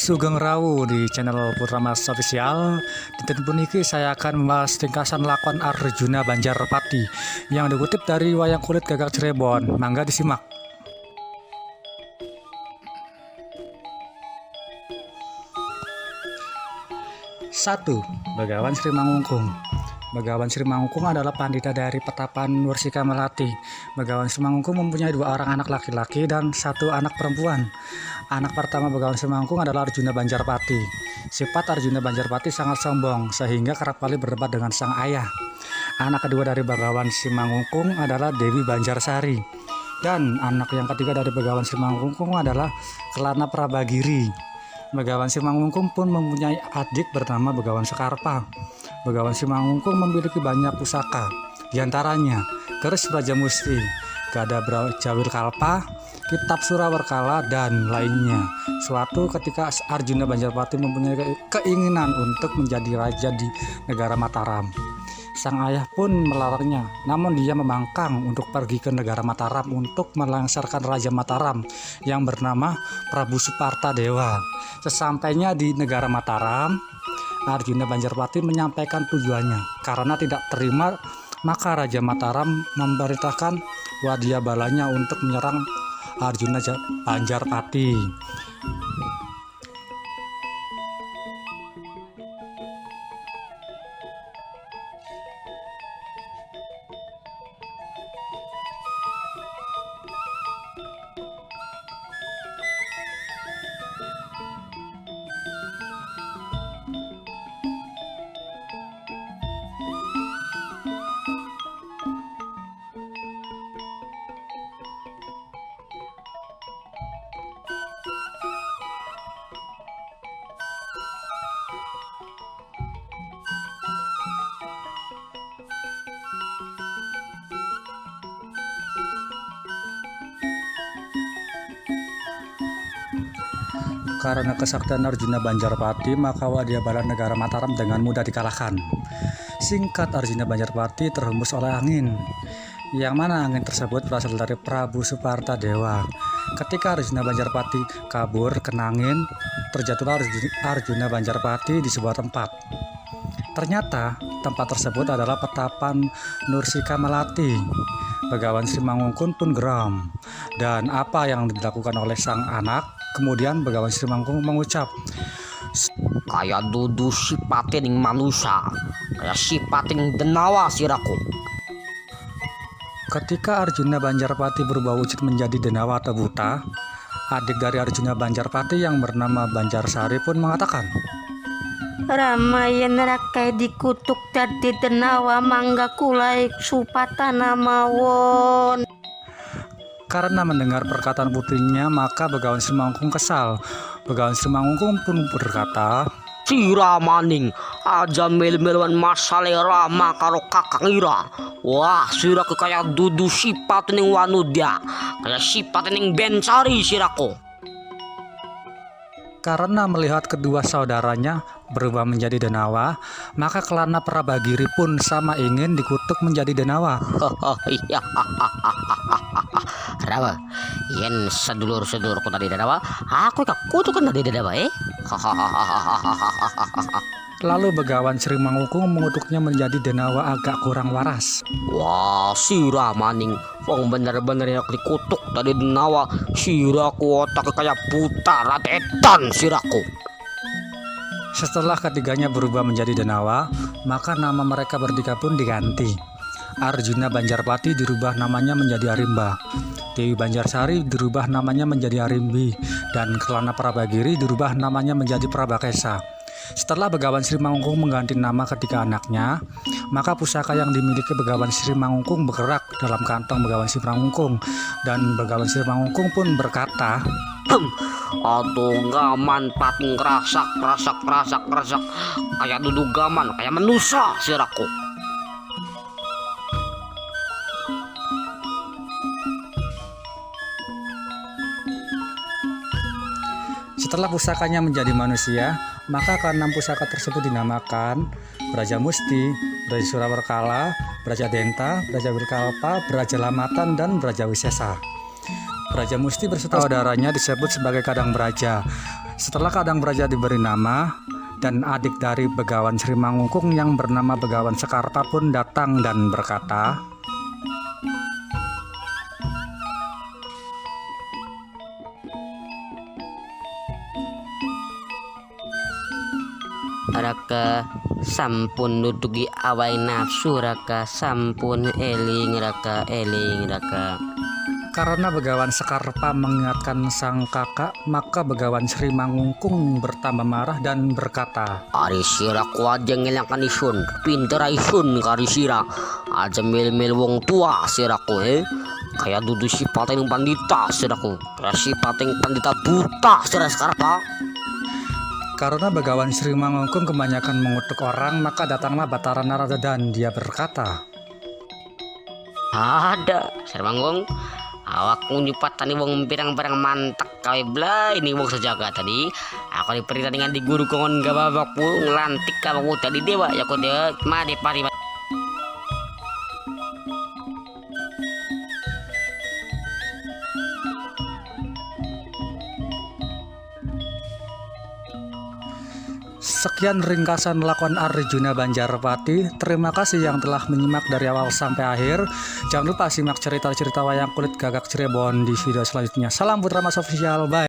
Sugeng Rawu di channel Putra Mas Official. Dinten puniki saya akan membahas ringkasan lakon Arjuna Banjarpati yang dikutip dari Wayang Kulit Gagak Cirebon. Mangga disimak. Satu, Begawan Sri Mangungkung. Begawan Sri Mangungkung adalah pandita dari Petapan Nursika Melati. Begawan Sri Mangungkung mempunyai 2 orang anak laki-laki dan 1 anak perempuan. Anak pertama Begawan Sri Mangungkung adalah Arjuna Banjarpati. Sifat Arjuna Banjarpati sangat sombong sehingga kerap kali berdebat dengan sang ayah. Anak kedua dari Begawan Sri Mangungkung adalah Dewi Banjarsari. Dan anak yang ketiga dari Begawan Sri Mangungkung adalah Kelana Prabagiri. Begawan Sri Mangungkung pun mempunyai adik bernama Begawan Sekarpa. Begawan Sri Mangungkung memiliki banyak pusaka, diantaranya keris Brajamusti, Gada Brajawil Kalpa, kitab Surawerkala, dan lainnya. Suatu ketika Arjuna Banjarpati mempunyai keinginan untuk menjadi raja di negara Mataram. Sang ayah pun melarangnya, namun dia membangkang untuk pergi ke negara Mataram untuk melengsarkan Raja Mataram yang bernama Prabu Suparta Dewa. Sesampainya di negara Mataram, Arjuna Banjarpati menyampaikan tujuannya. Karena tidak terima, maka Raja Mataram memerintahkan Wadyabalanya untuk menyerang Arjuna Banjarpati. Karena kesaktian Arjuna Banjarpati, maka Wadyabala negara Mataram dengan mudah dikalahkan. Singkat, Arjuna Banjarpati terhembus oleh angin, yang mana angin tersebut berasal dari Prabu Suparta Dewa. Ketika Arjuna Banjarpati kabur kena angin, terjatuhlah Arjuna Banjarpati di sebuah tempat. Ternyata tempat tersebut adalah Petapan Nursika Melati. Begawan Sri Mangungkung pun geram. Dan apa yang dilakukan oleh sang anak? Kemudian Begawan Sri Mangungkung mengucap, "Kaya dudu sipating manusia, kaya sipating denawa siraku." Ketika Arjuna Banjarpati berubah wujud menjadi denawa atau buta, adik dari Arjuna Banjarpati yang bernama Banjarsari pun mengatakan, "Ramayan rakai dikutuk dadi denawa mangga kulai supatana mawon." Karena mendengar perkataan putrinya, maka Begawan Sri Mangungkung kesal. Begawan Sri Mangungkung pun berkata, "Sira maning aja mel-meluan masale Rama karo Kakang Ira. Wah, siraku kaya dudu sipating wanudya, kaya sipating bensari siraku." Karena melihat kedua saudaranya berubah menjadi denawa, maka Kelana Prabagiri pun sama ingin dikutuk menjadi denawa. Denawa, yen sedulur-sedulurku tadi denawa, aku ikut kutukan tadi denawa Lalu Begawan Sri Mangungkung mengutuknya menjadi denawa agak kurang waras. Wah, sira maning wong bener-bener yang dikutuk tadi denawa, siraku otak kayak buta ratetan siraku. Setelah ketiganya berubah menjadi denawa, maka nama mereka bertiga pun diganti. Arjuna Banjarpati dirubah namanya menjadi Arimba, Dewi Banjarsari dirubah namanya menjadi Arimbi, dan Kelana Prabagiri dirubah namanya menjadi Prabakesa. Setelah Begawan Sri Mangungkung mengganti nama ketiga anaknya, maka pusaka yang dimiliki Begawan Sri Mangungkung bergerak dalam kantong Begawan Sri Mangungkung, dan Begawan Sri Mangungkung pun berkata, "Aduh gaman pating rasak kayak duduk gaman kayak manusia siraku." Setelah pusakanya menjadi manusia, maka keenam pusaka tersebut dinamakan Brajamusti, Braja Surawerkala, Braja Denta, Braja Wilkalpa, Braja Lamatan, dan Braja Wisesa. Braja Musti berserta saudaranya disebut sebagai Kadang Braja. Setelah Kadang Braja diberi nama, dan adik dari Begawan Sri Mangungkung yang bernama Begawan Sekarta pun datang dan berkata, Raka sampun nudugi awai nafsu, Raka sampun eling Raka. Karena Begawan Sekarta mengingatkan sang kakak, maka Begawan Sri Mangungkung bertambah marah dan berkata, Ari siraku aja ngelangkan isun, pinter isun kari sira, aja mil-mil wong tua siraku kayak dudu sifat yang pandita siraku, kayak sifat yang pandita buta sira Sekarta. Karena Begawan Sri Mangungkung kebanyakan mengutuk orang, maka datanglah Batara Narada dan dia berkata, Ada Sri Mangkung, awak nyupat tani wong pirang-pirang mantak kawe bla ini wong sejaga tadi. Aku diperintah dengan di guru kongon gababak pu ngelantik kamu tadi dewa ya kok dia made pari. Sekian ringkasan lakon Arjuna Banjarpati. Terima kasih yang telah menyimak dari awal sampai akhir. Jangan lupa simak cerita-cerita wayang kulit Gagak Cirebon di video selanjutnya. Salam Putra Mas Official, bye.